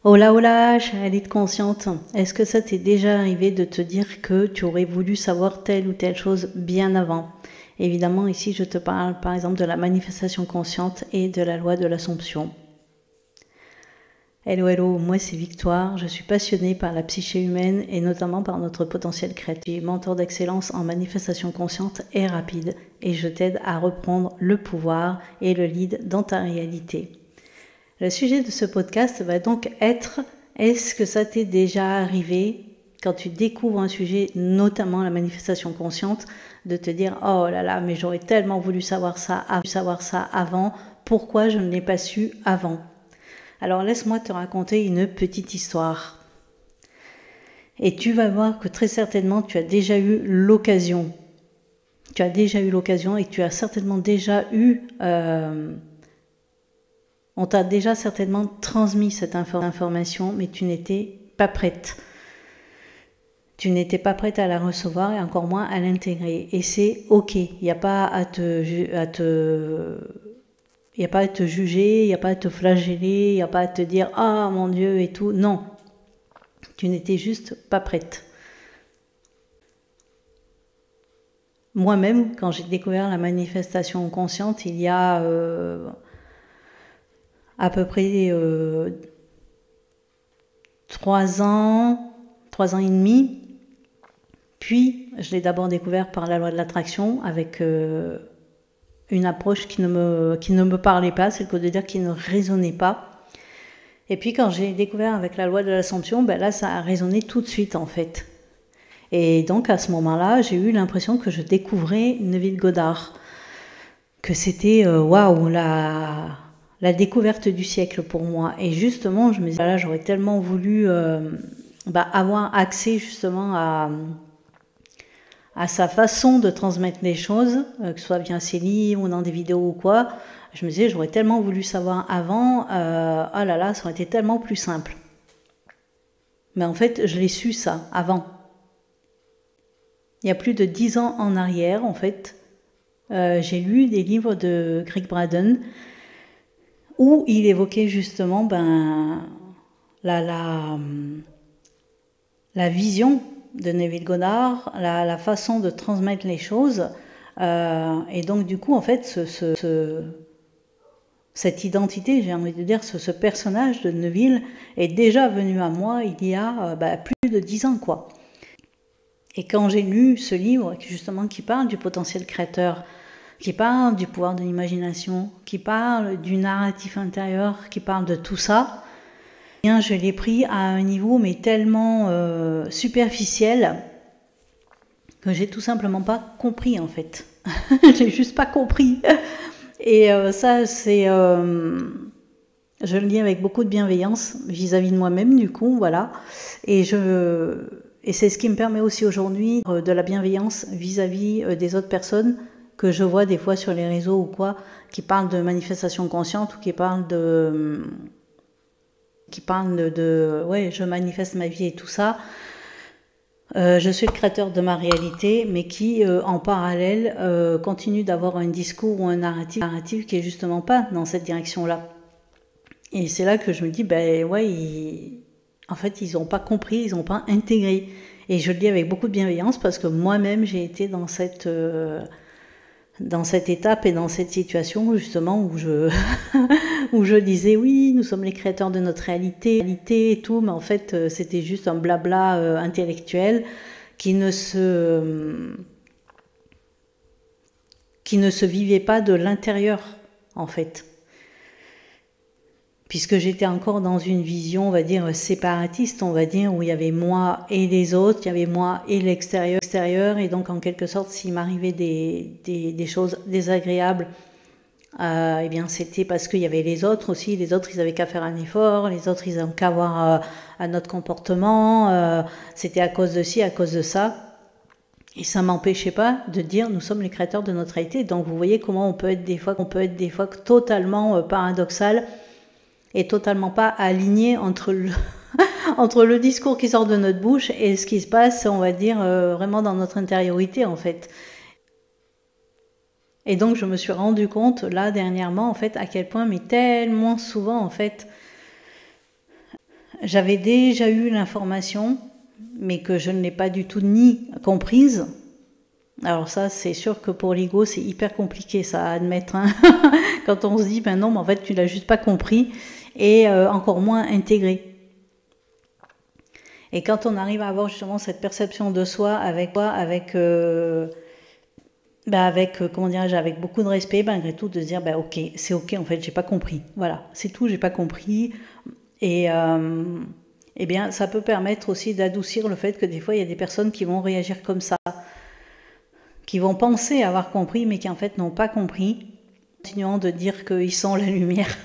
Hola hola, chère élite consciente, est-ce que ça t'est déjà arrivé de te dire que tu aurais voulu savoir telle ou telle chose bien avant? Évidemment, ici je te parle par exemple de la manifestation consciente et de la loi de l'Assomption. Hello hello, moi c'est Victoire, je suis passionnée par la psyché humaine et notamment par notre potentiel créatif, mentor d'excellence en manifestation consciente et rapide, et je t'aide à reprendre le pouvoir et le lead dans ta réalité. Le sujet de ce podcast va donc être: est-ce que ça t'est déjà arrivé, quand tu découvres un sujet, notamment la manifestation consciente, de te dire « Oh là là, mais j'aurais tellement voulu savoir ça avant, pourquoi je ne l'ai pas su avant ?» Alors laisse-moi te raconter une petite histoire. Et tu vas voir que très certainement tu as déjà eu l'occasion. Tu as déjà eu l'occasion et tu as certainement déjà eu... on t'a déjà certainement transmis cette information, mais tu n'étais pas prête. Tu n'étais pas prête à la recevoir et encore moins à l'intégrer. Et c'est ok. Il n'y a pas à te juger, il n'y a pas à te flageller, il n'y a pas à te dire « Ah mon Dieu » et tout. Non, tu n'étais juste pas prête. Moi-même, quand j'ai découvert la manifestation consciente, il y a à peu près 3 ans et demi, puis je l'ai d'abord découvert par la loi de l'attraction avec une approche qui ne me parlait pas, c'est le cas de dire qui ne résonnait pas. Et puis quand j'ai découvert avec la loi de l'Assomption, ben là ça a résonné tout de suite en fait. Et donc à ce moment-là, j'ai eu l'impression que je découvrais Neville Goddard, que c'était waouh, la découverte du siècle pour moi. Et justement, je me disais, là j'aurais tellement voulu avoir accès justement à sa façon de transmettre les choses, que ce soit via ses livres ou dans des vidéos ou quoi. Je me disais, j'aurais tellement voulu savoir avant, oh là là, ça aurait été tellement plus simple. Mais en fait, je l'ai su ça, avant. Il y a plus de 10 ans en arrière, en fait, j'ai lu des livres de Gregg Braden où il évoquait justement la vision de Neville Goddard, la façon de transmettre les choses. Et donc du coup, en fait, cette identité, j'ai envie de dire, ce personnage de Neville est déjà venu à moi il y a plus de 10 ans, quoi. Et quand j'ai lu ce livre, justement, qui parle du potentiel créateur, qui parle du pouvoir de l'imagination, qui parle du narratif intérieur, qui parle de tout ça, bien, je l'ai pris à un niveau mais tellement superficiel que j'ai tout simplement pas compris en fait. J'ai juste pas compris. Et ça, c'est... je le dis avec beaucoup de bienveillance vis-à-vis de moi-même, du coup, voilà. Et c'est ce qui me permet aussi aujourd'hui de la bienveillance vis-à-vis des autres personnes que je vois des fois sur les réseaux ou quoi, qui parlent de manifestation consciente ou qui parlent de ouais, je manifeste ma vie et tout ça. Je suis le créateur de ma réalité, mais qui, en parallèle, continue d'avoir un discours ou un narratif qui est justement pas dans cette direction-là. Et c'est là que je me dis, ben ouais, en fait, ils n'ont pas compris, ils n'ont pas intégré. Et je le dis avec beaucoup de bienveillance parce que moi-même, j'ai été dans cette étape et dans cette situation justement où je disais oui, nous sommes les créateurs de notre réalité et tout, mais en fait c'était juste un blabla intellectuel qui ne se vivait pas de l'intérieur en fait. Puisque j'étais encore dans une vision, on va dire, séparatiste, on va dire, où il y avait moi et les autres, il y avait moi et l'extérieur, et donc en quelque sorte, s'il m'arrivait des choses désagréables, eh bien c'était parce qu'il y avait les autres aussi, les autres ils avaient qu'à faire un effort, les autres ils n'avaient qu'à voir un autre comportement, c'était à cause de ci, à cause de ça. Et ça m'empêchait pas de dire nous sommes les créateurs de notre réalité. Donc vous voyez comment on peut être des fois totalement paradoxal et totalement pas aligné entre le discours qui sort de notre bouche et ce qui se passe, on va dire, vraiment dans notre intériorité, en fait. Et donc, je me suis rendu compte, là, dernièrement, en fait, à quel point, mais tellement souvent, en fait, j'avais déjà eu l'information, mais que je ne l'ai pas du tout ni comprise. Alors ça, c'est sûr que pour l'ego, c'est hyper compliqué ça à admettre. Hein. Quand on se dit, ben non, mais en fait, tu l'as juste pas compris et encore moins intégré. Et quand on arrive à avoir justement cette perception de soi avec comment dirais-je, avec beaucoup de respect, malgré tout, de se dire, ok, c'est ok, en fait, j'ai pas compris. Voilà, c'est tout, j'ai pas compris. Et eh bien, ça peut permettre aussi d'adoucir le fait que des fois, il y a des personnes qui vont réagir comme ça, qui vont penser avoir compris, mais qui en fait n'ont pas compris, continuant de dire qu'ils sont la lumière.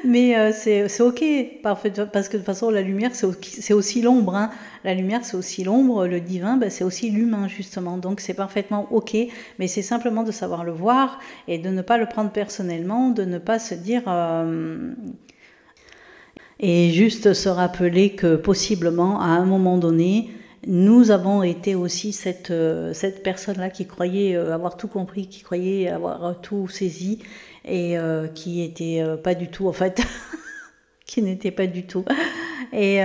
Mais c'est ok, parce que de toute façon, la lumière, c'est aussi l'ombre. Hein. La lumière, c'est aussi l'ombre, le divin, c'est aussi l'humain, justement. Donc, c'est parfaitement ok, mais c'est simplement de savoir le voir et de ne pas le prendre personnellement, de ne pas se dire... et juste se rappeler que, possiblement, à un moment donné, nous avons été aussi cette personne-là qui croyait avoir tout compris, qui croyait avoir tout saisi, et qui était pas du tout en fait, qui n'était pas du tout, et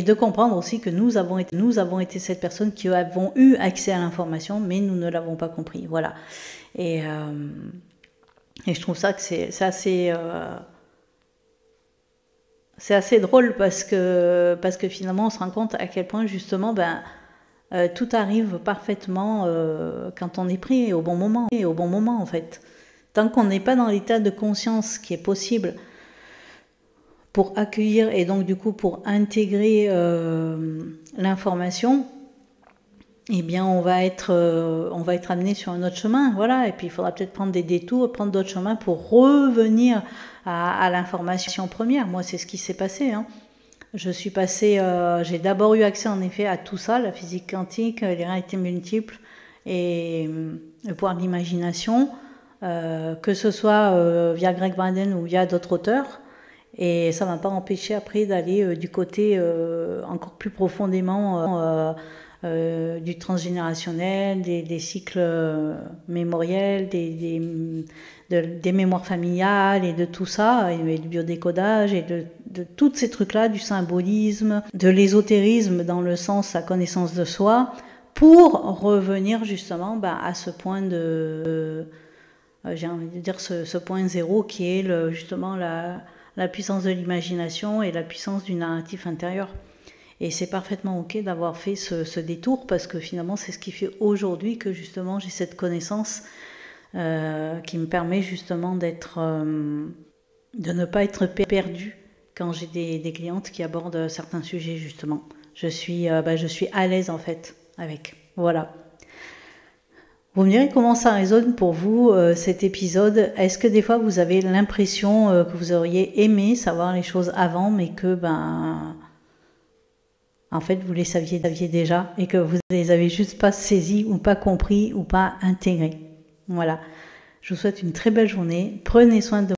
de comprendre aussi que nous avons été cette personne qui avons eu accès à l'information, mais nous ne l'avons pas compris, voilà. Et je trouve ça que c'est assez drôle parce que finalement on se rend compte à quel point justement tout arrive parfaitement quand on est pris au bon moment en fait. Tant qu'on n'est pas dans l'état de conscience qui est possible pour accueillir et donc du coup pour intégrer l'information, eh bien on va être amené sur un autre chemin, voilà. Et puis il faudra peut-être prendre des détours, prendre d'autres chemins pour revenir à l'information première. Moi, c'est ce qui s'est passé. Hein. Je suis passée, j'ai d'abord eu accès en effet à tout ça, la physique quantique, les réalités multiples et le pouvoir de l'imagination, que ce soit via Greg Braden ou via d'autres auteurs. Et ça ne m'a pas empêché après d'aller du côté encore plus profondément du transgénérationnel, des cycles mémoriels, des mémoires familiales et de tout ça, et du biodécodage et de tous ces trucs-là, du symbolisme, de l'ésotérisme dans le sens la connaissance de soi, pour revenir justement à ce point j'ai envie de dire ce point zéro qui est justement la puissance de l'imagination et la puissance du narratif intérieur. Et c'est parfaitement ok d'avoir fait ce détour, parce que finalement c'est ce qui fait aujourd'hui que justement j'ai cette connaissance qui me permet justement de ne pas être perdue quand j'ai des clientes qui abordent certains sujets justement. Je suis à l'aise en fait avec. Voilà. Vous me direz comment ça résonne pour vous cet épisode. Est-ce que des fois vous avez l'impression que vous auriez aimé savoir les choses avant, mais que en fait vous les saviez déjà et que vous les avez juste pas saisies ou pas compris ou pas intégrées. Voilà. Je vous souhaite une très belle journée. Prenez soin de